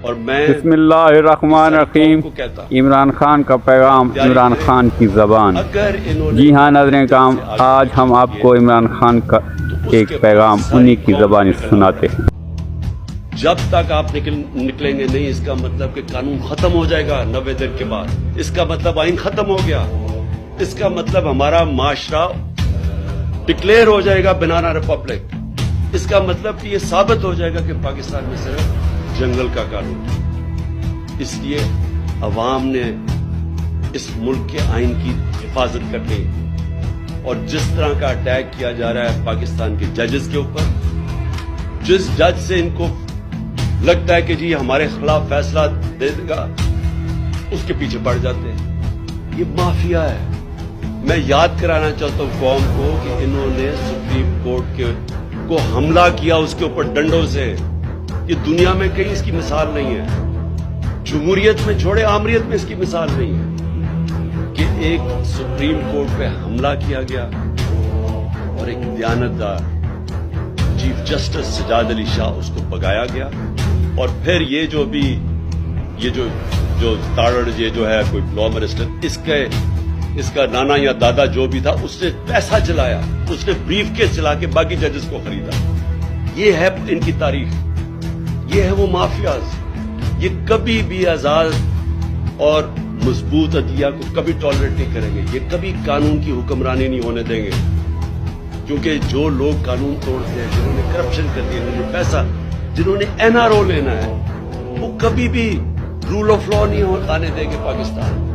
اور میں بسم اللہ الرحمن الرحیم. کو کہتا عمران خان کا پیغام عمران خان کی زبان. اگر انہوں نے جی ہاں ناظرین کرام، آج ہم آپ کو عمران خان کا ایک پیغام انہی کی زبانی سناتے ہیں. جب تک آپ نکلیں گے نہیں، اس کا مطلب کہ قانون ختم ہو جائے گا 90 دن کے بعد. اس کا مطلب آئین ختم ہو گیا. اس کا مطلب ہمارا معاشرہ ڈکلیئر ہو جائے گا بنانا ریپبلک. اس کا مطلب کہ یہ ثابت ہو جائے گا کہ پاکستان میں صرف جنگل کا قانون ہے. اس لیے عوام نے اس ملک کے آئین کی حفاظت کرنی، اور جس طرح کا اٹیک کیا جا رہا ہے پاکستان کے ججز کے اوپر، جس جج سے ان کو لگتا ہے کہ جی ہمارے خلاف فیصلہ دے گا، اس کے پیچھے پڑ جاتے ہیں. یہ مافیا ہے. میں یاد کرانا چاہتا ہوں قوم کو کہ انہوں نے سپریم کورٹ کو حملہ کیا اس کے اوپر ڈنڈوں سے. یہ دنیا میں کہیں اس کی مثال نہیں ہے. جمہوریت میں چھوڑے، آمریت میں اس کی مثال نہیں ہے کہ ایک سپریم کورٹ پہ حملہ کیا گیا اور ایک دیانتدار چیف جسٹس سجاد علی شاہ اس کو بگایا گیا. اور پھر یہ جو بھی جو تاڑڑ یہ جو ہے کوئی لا منسٹر، اس کا نانا یا دادا جو بھی تھا، اس نے پیسہ چلایا، اس نے بریف کیس چلا کے باقی ججز کو خریدا. یہ ہے ان کی تاریخ. یہ ہے وہ مافیاز. یہ کبھی بھی آزاد اور مضبوط عدلیہ کو کبھی ٹالریٹ نہیں کریں گے. یہ کبھی قانون کی حکمرانی نہیں ہونے دیں گے، کیونکہ جو لوگ قانون توڑتے ہیں، جنہوں نے کرپشن کر دی، جنہوں نے پیسہ، جنہوں نے NRO لینا ہے، وہ کبھی بھی رول آف لا نہیں آنے دیں گے پاکستان.